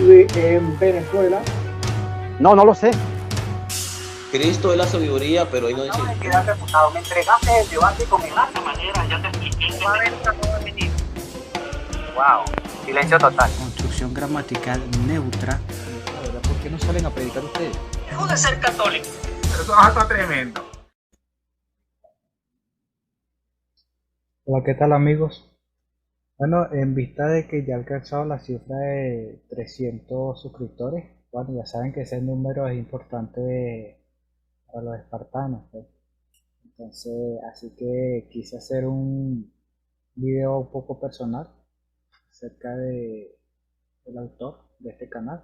vive en Venezuela. No, no lo sé. Cristo es la sabiduría, pero ahí no dice. Me entregaste el debate con esta manera, ya te expliqué. Wow, silencio total. Construcción gramatical neutra. ¿Por qué no salen a predicar ustedes? Dejo de ser católico. Pero eso está tremendo. Hola, ¿qué tal amigos? Bueno, en vista de que ya ha alcanzado la cifra de 300 suscriptores, bueno, ya saben que ese número es importante para los espartanos, pues. Entonces, así que quise hacer un video un poco personal acerca del autor de este canal.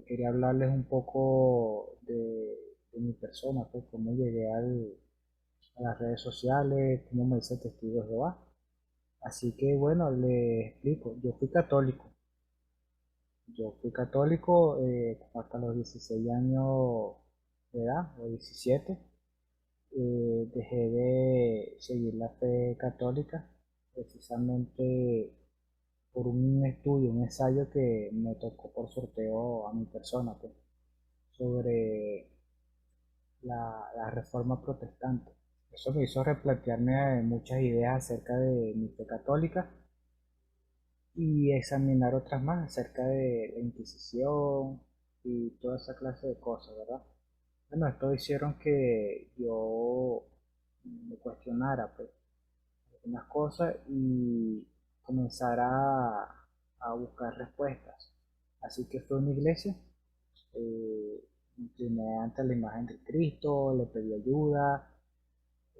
Quería hablarles un poco de mi persona, pues, cómo llegué a las redes sociales, cómo me hice testigo de Jehová. Así que bueno, les explico. Yo fui católico hasta los 16 años de edad, o 17. Dejé de seguir la fe católica precisamente por un estudio, un ensayo que me tocó por sorteo a mi persona, pues, sobre la reforma protestante. Eso me hizo replantearme muchas ideas acerca de mi fe católica y examinar otras más acerca de la Inquisición y toda esa clase de cosas, ¿verdad? Bueno, esto hicieron que yo me cuestionara, pues, algunas cosas y comenzara a buscar respuestas. Así que fui a una iglesia, me incliné ante la imagen de Cristo, le pedí ayuda,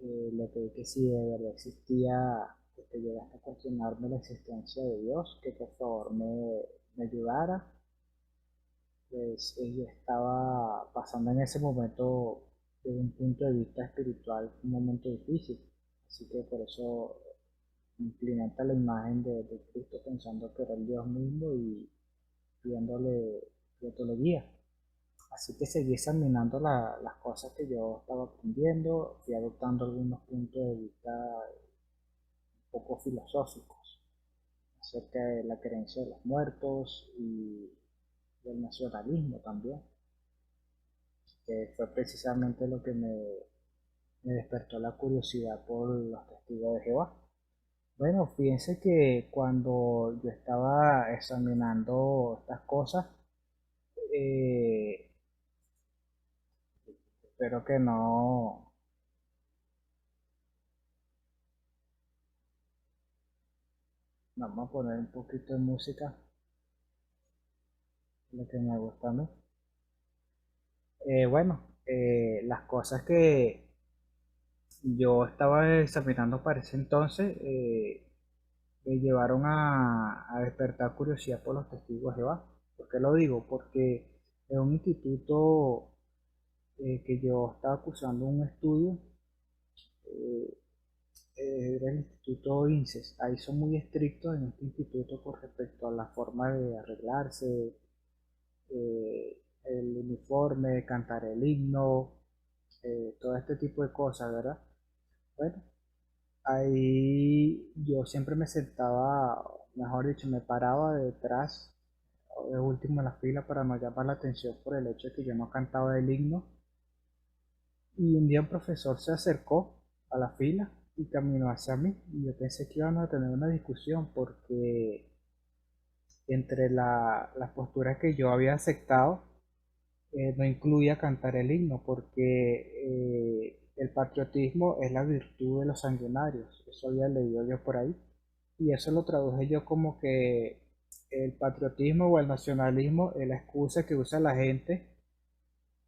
le pedí que si de verdad existía, que llegaste a cuestionarme la existencia de Dios, que por favor me ayudara. Pues yo estaba pasando en ese momento, desde un punto de vista espiritual, un momento difícil. Así que por eso me incliné ante la imagen de Cristo pensando que era el Dios mismo y pidiéndole guía. Así que seguí examinando las cosas que yo estaba aprendiendo, fui adoptando algunos puntos de vista un poco filosóficos acerca de la creencia de los muertos y del nacionalismo también, que fue precisamente lo que me despertó la curiosidad por los testigos de Jehová. Bueno, fíjense que cuando yo estaba examinando estas cosas, eh, espero que no. Vamos a poner un poquito de música, lo que me gusta a mí. Bueno, las cosas que yo estaba examinando para ese entonces me llevaron a despertar curiosidad por los testigos de Jehová. ¿Por qué lo digo? Porque en un instituto que yo estaba cursando un estudio, eh, era el Instituto INSES. Ahí son muy estrictos en este instituto con respecto a la forma de arreglarse, el uniforme, cantar el himno, todo este tipo de cosas, ¿verdad? Bueno, ahí yo siempre me sentaba, mejor dicho, me paraba detrás, o de último en la fila para no llamar la atención por el hecho de que yo no cantaba el himno. Y un día un profesor se acercó a la fila y caminó hacia mí. Y yo pensé que íbamos a tener una discusión porque entre las posturas que yo había aceptado, no incluía cantar el himno, porque el patriotismo es la virtud de los sanguinarios. Eso había leído yo por ahí. Y eso lo traduje yo como que el patriotismo o el nacionalismo es la excusa que usa la gente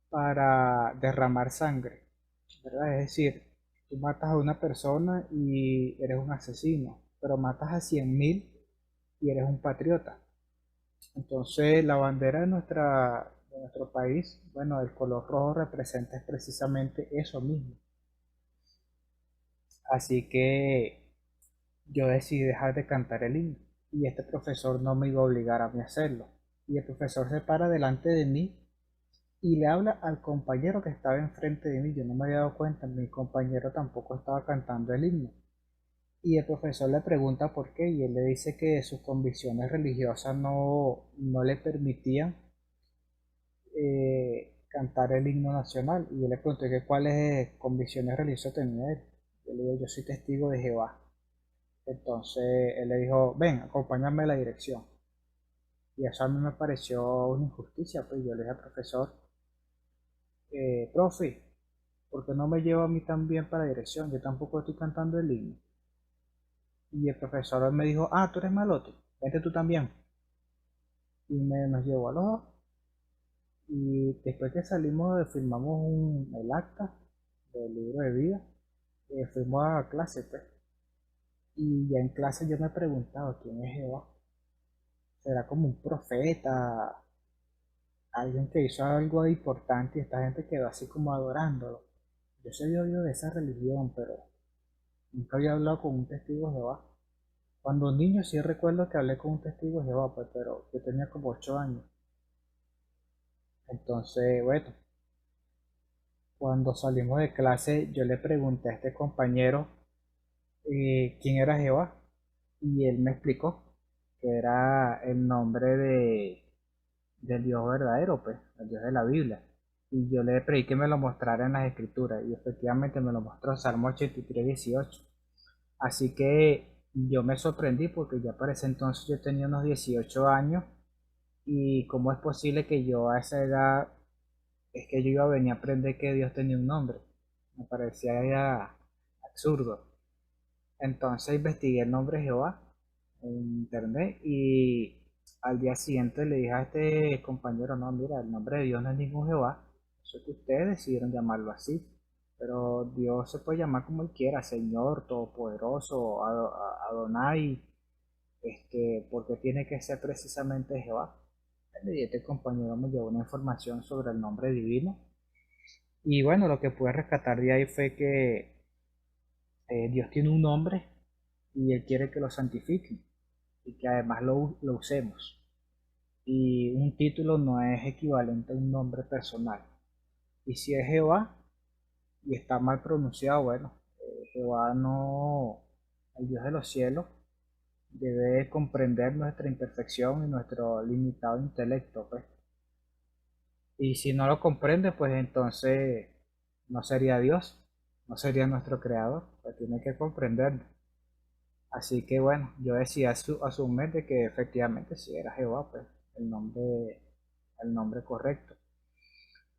para derramar sangre, ¿verdad? Es decir, tú matas a una persona y eres un asesino, pero matas a 100.000 y eres un patriota. Entonces, la bandera de nuestro país, bueno, el color rojo representa es precisamente eso mismo. Así que yo decidí dejar de cantar el himno y este profesor no me iba a obligar a mí a hacerlo. Y el profesor se para delante de mí y le habla al compañero que estaba enfrente de mí. Yo no me había dado cuenta, mi compañero tampoco estaba cantando el himno. Y el profesor le pregunta por qué y él le dice que sus convicciones religiosas no le permitían cantar el himno nacional. Y yo le pregunté que cuáles convicciones religiosas tenía él. Yo le digo, yo soy testigo de Jehová. Entonces él le dijo, ven, acompáñame a la dirección. Y eso a mí me pareció una injusticia, pues yo le dije al profesor, profe, ¿por qué no me lleva a mí también para la dirección? Yo tampoco estoy cantando el himno. Y el profesor me dijo, ah, tú eres malote, vente tú también. Y nos llevó a los dos. Y después que salimos, firmamos el acta del libro de vida, fuimos a clase, pues. Y ya en clase yo me preguntaba, ¿quién es Jehová? ¿Será como un profeta? Alguien que hizo algo importante y esta gente quedó así como adorándolo. Yo soy oído de esa religión, pero nunca había hablado con un testigo de Jehová. Cuando niño sí recuerdo que hablé con un testigo de Jehová, pues, pero yo tenía como 8 años. Entonces, bueno, cuando salimos de clase yo le pregunté a este compañero quién era Jehová y él me explicó que era el nombre del Dios verdadero, pues, el Dios de la Biblia. Y yo le pedí que me lo mostrara en las escrituras y efectivamente me lo mostró Salmo 83:18. Así que yo me sorprendí porque ya para ese entonces yo tenía unos 18 años y cómo es posible que yo a esa edad es que yo iba a venir a aprender que Dios tenía un nombre. Me parecía ya absurdo. Entonces investigué el nombre de Jehová en internet y al día siguiente le dije a este compañero, no, mira, el nombre de Dios no es ningún Jehová, eso es que ustedes decidieron llamarlo así, pero Dios se puede llamar como él quiera, Señor, Todopoderoso, Adonai, porque tiene que ser precisamente Jehová. Y este compañero me llevó una información sobre el nombre divino y bueno, lo que pude rescatar de ahí fue que Dios tiene un nombre y Él quiere que lo santifiquen y que además lo usemos. Y un título no es equivalente a un nombre personal. Y si es Jehová y está mal pronunciado, bueno, Jehová no, el Dios de los cielos, debe comprender nuestra imperfección y nuestro limitado intelecto, pues. Y si no lo comprende, pues entonces no sería Dios, no sería nuestro creador, pues tiene que comprenderlo. Así que bueno, yo decía asumir de que efectivamente sí era Jehová, pues el nombre correcto.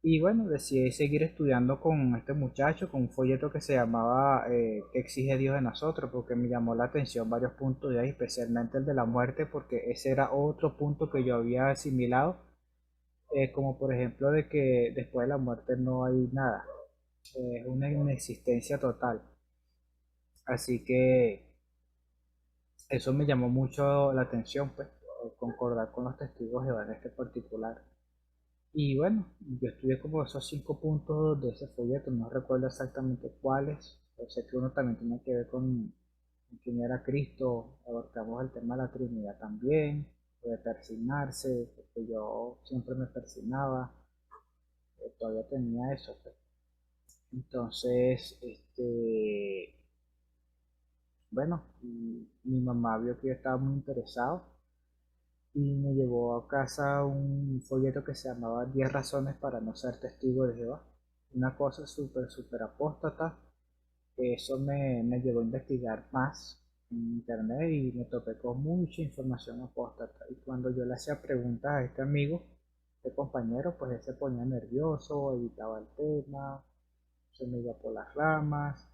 Y bueno, decidí seguir estudiando con este muchacho, con un folleto que se llamaba ¿Qué exige Dios de nosotros? Porque me llamó la atención varios puntos de ahí, especialmente el de la muerte, porque ese era otro punto que yo había asimilado, como por ejemplo de que después de la muerte no hay nada, es una inexistencia total. Así que eso me llamó mucho la atención, pues, concordar con los testigos de Jehová en este particular. Y bueno, yo estudié como esos 5 puntos de ese folleto, no recuerdo exactamente cuáles, pero sé que uno también tiene que ver con quién era Cristo, abarcamos el tema de la Trinidad también, lo de persignarse, porque yo siempre me persignaba, todavía tenía eso, pues. Entonces, bueno, y mi mamá vio que yo estaba muy interesado y me llevó a casa un folleto que se llamaba 10 razones para no ser testigo de Jehová. Una cosa súper, súper apóstata. Eso me llevó a investigar más en internet y me topé con mucha información apóstata. Y cuando yo le hacía preguntas a este amigo, este compañero, pues él se ponía nervioso, evitaba el tema, se me iba por las ramas.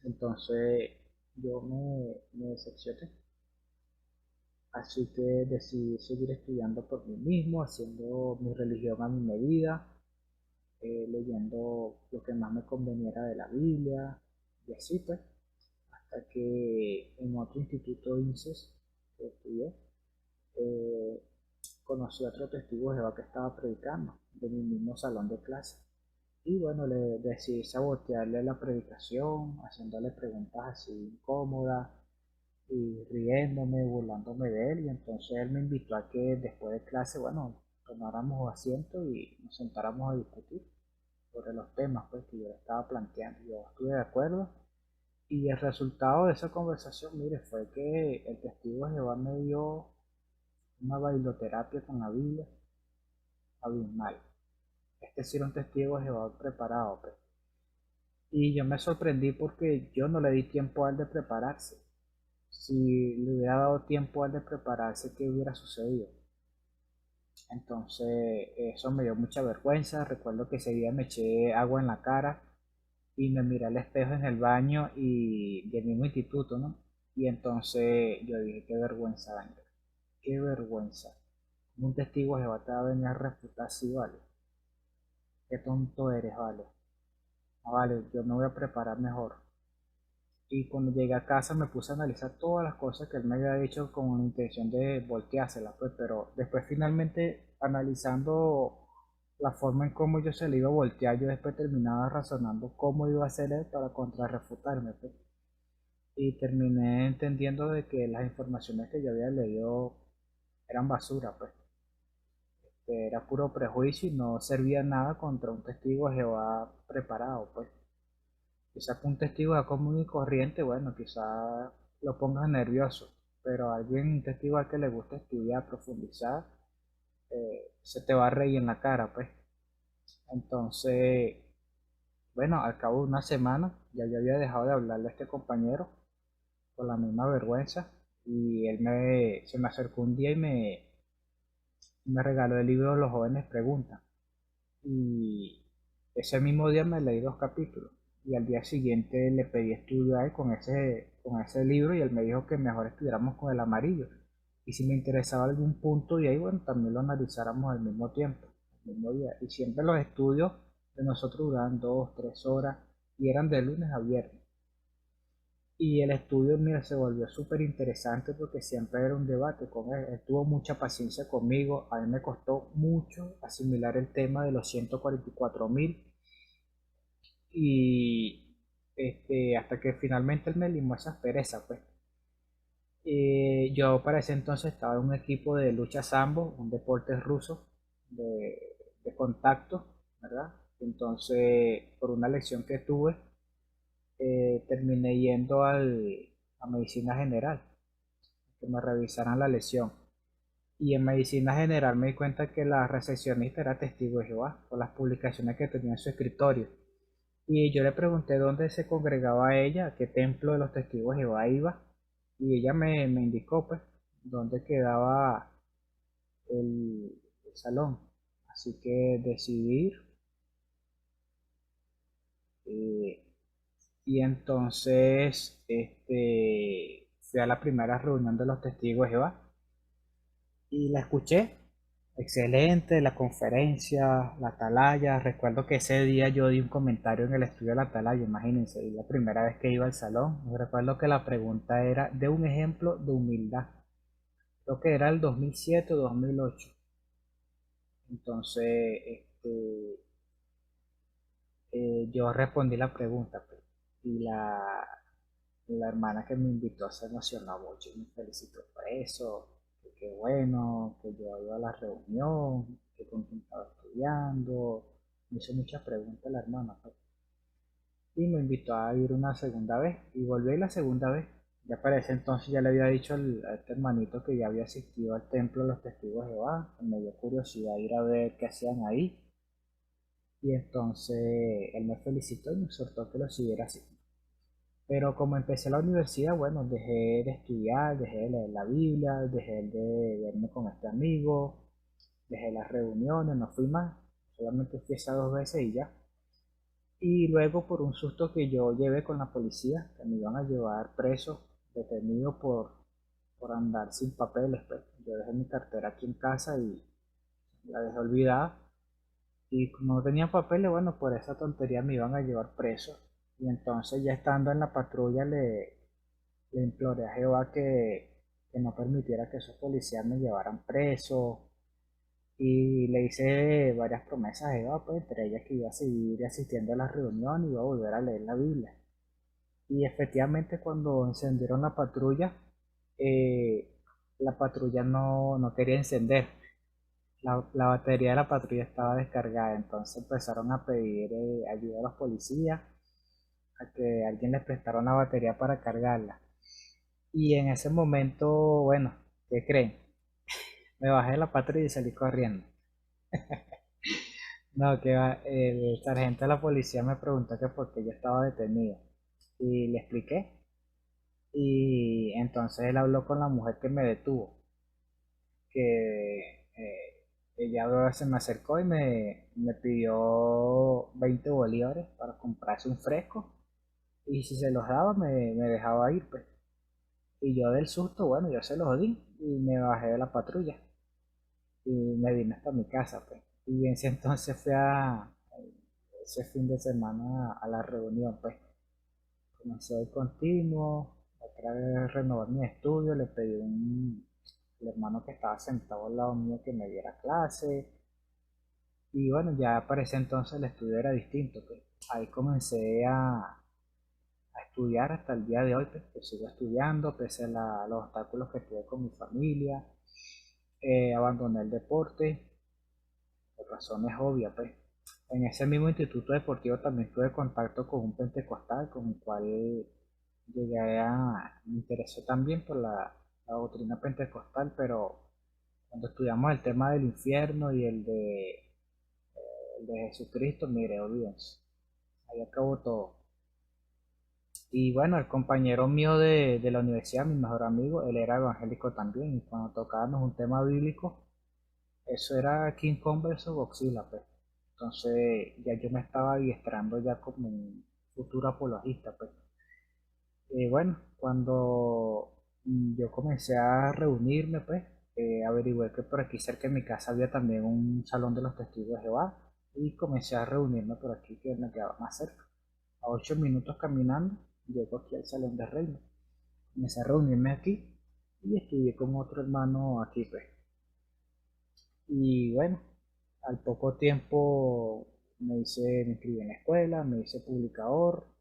Entonces yo me decepcioné. Así que decidí seguir estudiando por mí mismo, haciendo mi religión a mi medida, leyendo lo que más me conveniera de la Biblia, y así pues, hasta que en otro instituto INSES que estudié, eh, conocí a otro testigo de Jehová que estaba predicando de mi mismo salón de clase. Y bueno, le decidí sabotearle la predicación, haciéndole preguntas así incómodas y riéndome, burlándome de él. Y entonces él me invitó a que después de clase, bueno, tomáramos asiento y nos sentáramos a discutir sobre los temas pues, que yo le estaba planteando. Yo estuve de acuerdo Y el resultado de esa conversación, mire, fue que el testigo de Jehová me dio una bailoterapia con la Biblia abismal. Este sí era un testigo de Jehová preparado, pues. Y yo me sorprendí porque yo no le di tiempo a él de prepararse. Si le hubiera dado tiempo a él de prepararse, ¿qué hubiera sucedido? Entonces, eso me dio mucha vergüenza. Recuerdo que ese día me eché agua en la cara y me miré al espejo en el baño y del mismo instituto, ¿no? Y entonces yo dije, qué vergüenza, Daniel, qué vergüenza. Un testigo de Jehová te va a venir a refutar así, ¿vale? Qué tonto eres, ¿vale? Ah, vale, yo me voy a preparar mejor. Y cuando llegué a casa me puse a analizar todas las cosas que él me había dicho con la intención de volteárselas, pues, pero después finalmente analizando la forma en cómo yo se le iba a voltear, yo después terminaba razonando cómo iba a hacer él para contrarrefutarme, pues. Y terminé entendiendo de que las informaciones que yo había leído eran basura, pues, que era puro prejuicio y no servía nada contra un testigo de Jehová preparado, pues. Quizás con un testigo de común y corriente, bueno, quizás lo pongas nervioso, pero alguien, un testigo al que le gusta estudiar, profundizar, se te va a reír en la cara, pues. Entonces, bueno, al cabo de una semana, ya yo había dejado de hablarle a este compañero por la misma vergüenza, y se me acercó un día y me regaló el libro Los jóvenes preguntan. Y ese mismo día me leí 2 capítulos y al día siguiente le pedí estudio a él con ese libro y él me dijo que mejor estudiáramos con el amarillo y si me interesaba algún punto y ahí bueno también lo analizáramos al mismo tiempo, el mismo día. Y siempre los estudios de nosotros duraban 2, 3 horas y eran de lunes a viernes. Y el estudio, mira, se volvió súper interesante porque siempre era un debate con él. Él tuvo mucha paciencia conmigo. A mí me costó mucho asimilar el tema de los 144.000. Y hasta que finalmente él me limó esas perezas, pues. Yo para ese entonces estaba en un equipo de lucha sambo, un deporte ruso de contacto, ¿verdad? Entonces, por una lección que tuve, terminé yendo a medicina general, que me revisaran la lesión. Y en medicina general me di cuenta que la recepcionista era testigo de Jehová por las publicaciones que tenía en su escritorio. Y yo le pregunté dónde se congregaba ella, a qué templo de los testigos de Jehová iba. Y ella me indicó, pues, dónde quedaba el salón. Así que decidí ir. eh, y entonces fui a la primera reunión de los testigos de Jehová y la escuché. Excelente, la conferencia, la atalaya. Recuerdo que ese día yo di un comentario en el estudio de la atalaya, imagínense, y la primera vez que iba al salón. Recuerdo que la pregunta era de un ejemplo de humildad. Creo que era el 2007 o 2008. Entonces, yo respondí la pregunta, pues, y la hermana que me invitó se emocionó mucho y me felicitó por eso, que qué bueno, que yo iba a la reunión, que con quién estaba estudiando, me hizo muchas preguntas la hermana, pues. Y me invitó a ir una segunda vez y volví la segunda vez. Ya para ese entonces ya le había dicho a este hermanito que ya había asistido al templo de los testigos de Jehová, me dio curiosidad ir a ver qué hacían ahí. Y entonces él me felicitó y me exhortó que lo siguiera así. Pero como empecé la universidad, bueno, dejé de estudiar, dejé de leer la Biblia, dejé de verme con este amigo, dejé las reuniones, no fui más, solamente fui esas 2 veces y ya. Y luego por un susto que yo llevé con la policía, que me iban a llevar preso, detenido por andar sin papeles, pues. Yo dejé mi cartera aquí en casa y la dejé olvidada. Y como no tenía papeles, bueno, por esa tontería me iban a llevar preso. Y entonces ya estando en la patrulla le imploré a Jehová que no permitiera que esos policías me llevaran preso. Y le hice varias promesas a Jehová, pues entre ellas que iba a seguir asistiendo a las reuniones y iba a volver a leer la Biblia. Y efectivamente cuando encendieron la patrulla no quería encender. La batería de la patrulla estaba descargada, entonces empezaron a pedir ayuda a los policías a que alguien les prestara una batería para cargarla. Y en ese momento, bueno, ¿qué creen? Me bajé de la patrulla y salí corriendo. No, que va, el sargento de la policía me preguntó que por qué yo estaba detenido. Y le expliqué. Y entonces él habló con la mujer que me detuvo. Que ella se me acercó y me pidió 20 bolívares para comprarse un fresco. Y si se los daba, me dejaba ir, pues. Y yo del susto, bueno, yo se los di y me bajé de la patrulla. Y me vine hasta mi casa, pues. Y en ese entonces ese fin de semana a la reunión, pues. Comencé hoy continuo, otra vez renovar mi estudio, le pedí al hermano que estaba sentado al lado mío que me diera clase. Y bueno, ya para ese entonces el estudio era distinto, pues. Ahí comencé a estudiar hasta el día de hoy, pues, que sigo estudiando, pese a los obstáculos que tuve con mi familia. Abandoné el deporte por razones obvias, pues. En ese mismo instituto deportivo también tuve contacto con un pentecostal, con el cual me interesé también por la doctrina pentecostal, pero cuando estudiamos el tema del infierno y el de Jesucristo, mire, olvídense, ahí acabó todo. Y bueno, el compañero mío de la universidad, mi mejor amigo, él era evangélico también, y cuando tocábamos un tema bíblico, eso era King Kong versus Godzilla, pues. Entonces ya yo me estaba adiestrando ya como un futuro apologista, pues. Bueno, cuando yo comencé a reunirme, pues, averigüé que por aquí cerca de mi casa había también un salón de los testigos de Jehová y comencé a reunirme por aquí que me quedaba más cerca. A 8 minutos caminando, llego aquí al salón de reino. Comencé a reunirme aquí y estudié con otro hermano aquí, pues. Y bueno, al poco tiempo me inscribí en la escuela, me hice publicador.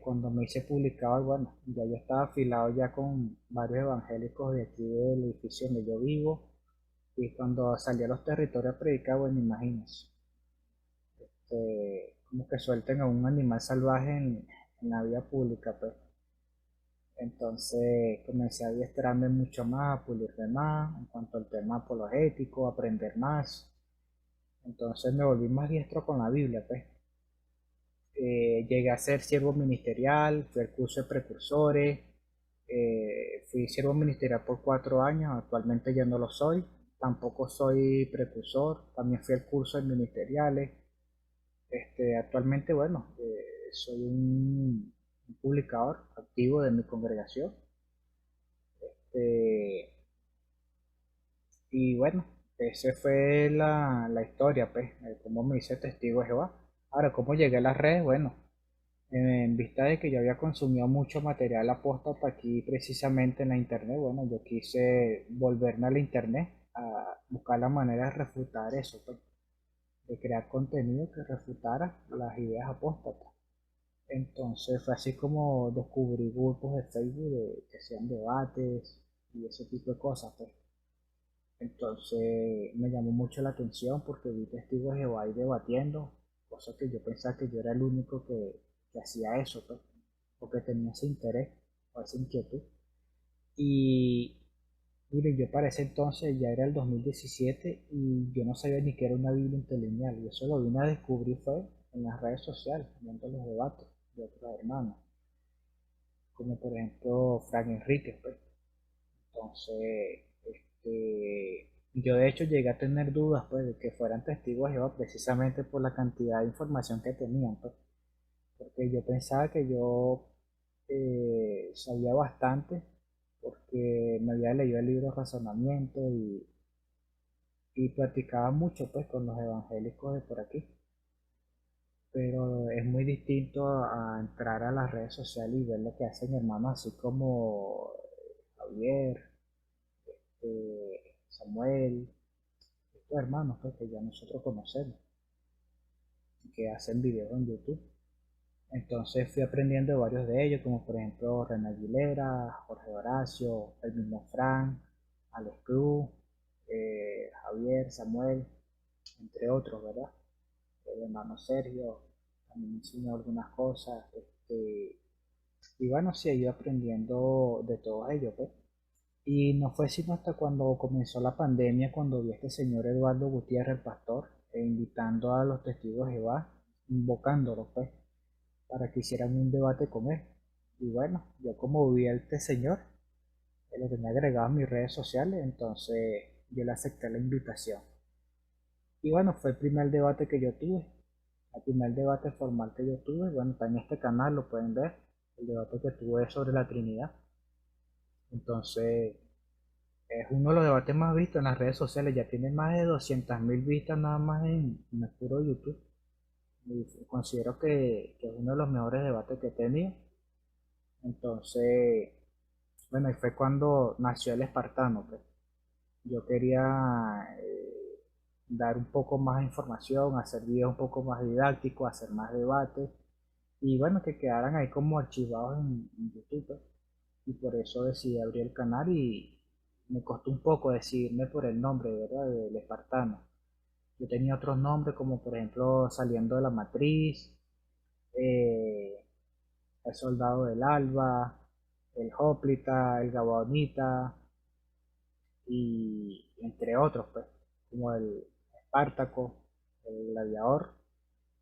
Cuando me hice publicador, bueno, ya yo estaba afilado ya con varios evangélicos de aquí del edificio donde yo vivo. Y cuando salí a los territorios a predicar, bueno, imagínense, como que suelten a un animal salvaje en la vía pública, pues. Entonces comencé a adiestrarme mucho más, a pulirme más en cuanto al tema apologético, a aprender más. Entonces me volví más diestro con la Biblia, pues. Llegué a ser siervo ministerial, fui al curso de precursores, fui siervo ministerial por 4 años, actualmente ya no lo soy, tampoco soy precursor, también fui al curso de ministeriales. Actualmente, bueno, soy un publicador activo de mi congregación. Eh, y bueno, esa fue la historia, pues, cómo me hice testigo de Jehová. Ahora, cómo llegué a las redes, bueno, en vista de que yo había consumido mucho material apóstata aquí precisamente en la internet, bueno, yo quise volverme a la internet a buscar la manera de refutar eso, pues, de crear contenido que refutara las ideas apóstatas. Entonces fue así como descubrí grupos de Facebook que hacían debates y ese tipo de cosas, pues. Entonces me llamó mucho la atención porque vi testigos de Jehová ahí debatiendo, cosas que yo pensaba que yo era el único que hacía eso, pues, porque tenía ese interés o esa inquietud. Y mire, yo para ese entonces ya era el 2017 y yo no sabía ni qué era una Biblia interlineal y eso lo vine a descubrir fue en las redes sociales, viendo los debates de otros hermanos, como por ejemplo Frank Enrique, pues. Entonces, yo de hecho llegué a tener dudas, pues, de que fueran testigos de Jehová precisamente por la cantidad de información que tenían, pues, porque yo pensaba que yo sabía bastante, porque me había leído el libro Razonamiento y practicaba mucho, pues, con los evangélicos de por aquí. Pero es muy distinto a entrar a las redes sociales y ver lo que hacen hermanos así como Javier, Samuel, estos hermanos, pues, que ya nosotros conocemos, que hacen videos en YouTube. Entonces fui aprendiendo de varios de ellos, como por ejemplo René Aguilera, Jorge Horacio, el mismo Frank, Alex Cruz, Javier, Samuel, entre otros, ¿verdad? El hermano Sergio. también me enseñó algunas cosas, y bueno, sí, he ido aprendiendo de todo ello, pues. Y no fue sino hasta cuando comenzó la pandemia, cuando vi a este señor Eduardo Gutiérrez, el pastor, invitando a los testigos de Jehová, invocándolos, pues, para que hicieran un debate con él. Y bueno, yo como vi a este señor, lo tenía agregado a mis redes sociales, entonces yo le acepté la invitación. Y bueno, fue el primer debate que yo tuve, el primer debate formal que yo tuve. Bueno, está en este canal, lo pueden ver, el debate que tuve sobre la Trinidad. Entonces, es uno de los debates más vistos en las redes sociales, ya tiene más de 200.000 vistas nada más en el puro YouTube. Y considero que es uno de los mejores debates que he tenido. Entonces, bueno, y fue cuando nació el espartano, pues. Yo quería dar un poco más de información, hacer videos un poco más didácticos, hacer más debates y bueno, que quedaran ahí como archivados en YouTube, pues. Y por eso decidí abrir el canal y me costó un poco decidirme por el nombre, ¿verdad? Del espartano. Yo tenía otros nombres como por ejemplo Saliendo de la Matriz, eh, El Soldado del Alba, El Hoplita, El Gabonita y entre otros, pues, como el Espartaco, el Gladiador,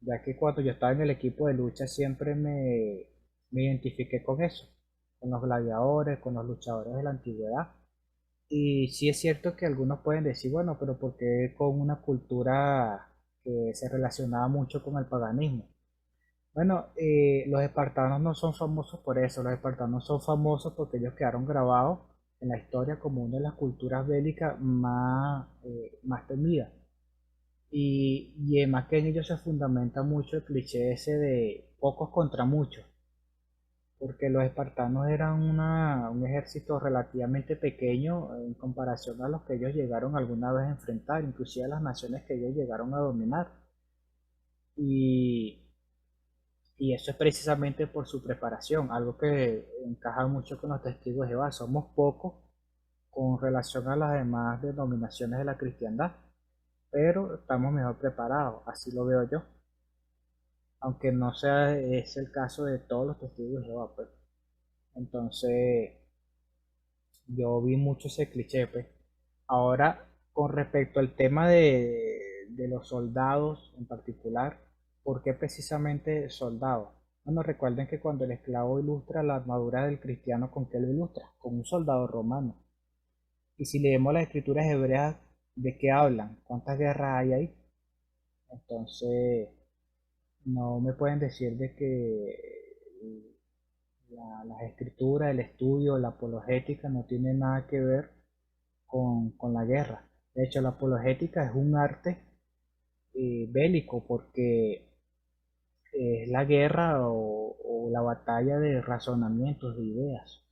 ya que cuando yo estaba en el equipo de lucha siempre me identifiqué con eso, con los gladiadores, con los luchadores de la antigüedad. Y sí es cierto que algunos pueden decir, bueno, pero ¿por qué con una cultura que se relacionaba mucho con el paganismo? Bueno, los espartanos no son famosos por eso, los espartanos son famosos porque ellos quedaron grabados en la historia como una de las culturas bélicas más temidas. Y además que en ellos se fundamenta mucho el cliché ese de pocos contra muchos, porque los espartanos eran un ejército relativamente pequeño en comparación a los que ellos llegaron alguna vez a enfrentar, inclusive a las naciones que ellos llegaron a dominar. Y, y eso es precisamente por su preparación, algo que encaja mucho con los testigos de Jehová. Somos pocos con relación a las demás denominaciones de la cristiandad, pero estamos mejor preparados, así lo veo yo. Aunque no sea es el caso de todos los testigos de Jehová, pues. Entonces, yo vi mucho ese cliché, pues. Ahora, con respecto al tema de los soldados en particular, ¿por qué precisamente soldados? Bueno, recuerden que cuando el esclavo ilustra la armadura del cristiano, ¿con qué lo ilustra? Con un soldado romano. Y si leemos las escrituras hebreas, ¿de qué hablan? ¿Cuántas guerras hay ahí? Entonces, no me pueden decir de que las escrituras, el estudio, la apologética no tiene nada que ver con la guerra. De hecho, la apologética es un arte bélico porque es la guerra o la batalla de razonamientos, de ideas.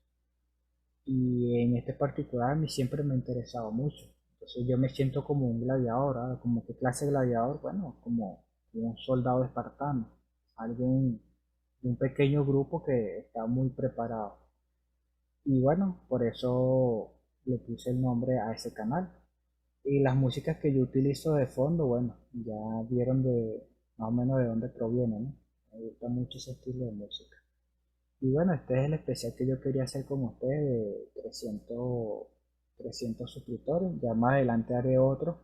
Y en este particular a mí siempre me ha interesado mucho. Entonces yo me siento como un gladiador, ¿ah? Como qué clase de gladiador, bueno, como un soldado espartano, alguien de un pequeño grupo que está muy preparado. Y bueno, por eso le puse el nombre a ese canal. Y las músicas que yo utilizo de fondo, bueno, ya vieron de más o menos de dónde proviene, ¿no? Me gusta mucho ese estilo de música. Y bueno, este es el especial que yo quería hacer con ustedes de 300 suscriptores. Ya más adelante haré otro.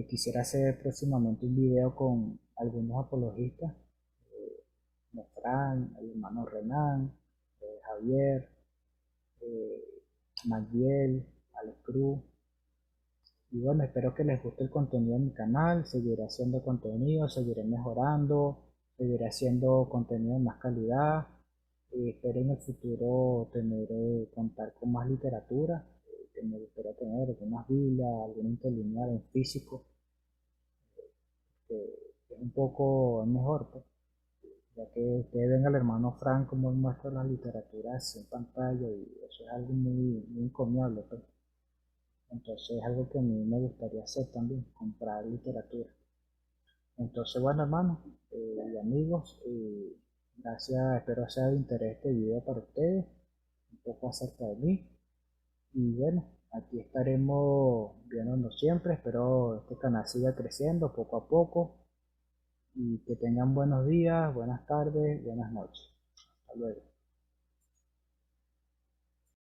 Quisiera hacer próximamente un video con algunos apologistas, como Fran, el hermano Renan, Javier, eh, Magdiel, Alex Cruz. Y bueno, espero que les guste el contenido de mi canal. Seguiré haciendo contenido, seguiré mejorando, seguiré haciendo contenido de más calidad. Espero en el futuro tener, contar con más literatura, que me gustaría tener algunas Biblias, algún interlineal en físico, que es un poco mejor, pues, ya que ustedes ven al hermano Frank como él muestra las literaturas en pantalla y eso es algo muy encomiable, pues. Entonces es algo que a mí me gustaría hacer también, comprar literatura. Entonces, bueno, hermanos y amigos, gracias, espero sea de interés este video para ustedes, un poco acerca de mí. Y bueno, aquí estaremos viéndonos siempre, espero este canal siga creciendo poco a poco. y que tengan buenos días, buenas tardes, buenas noches. Hasta luego.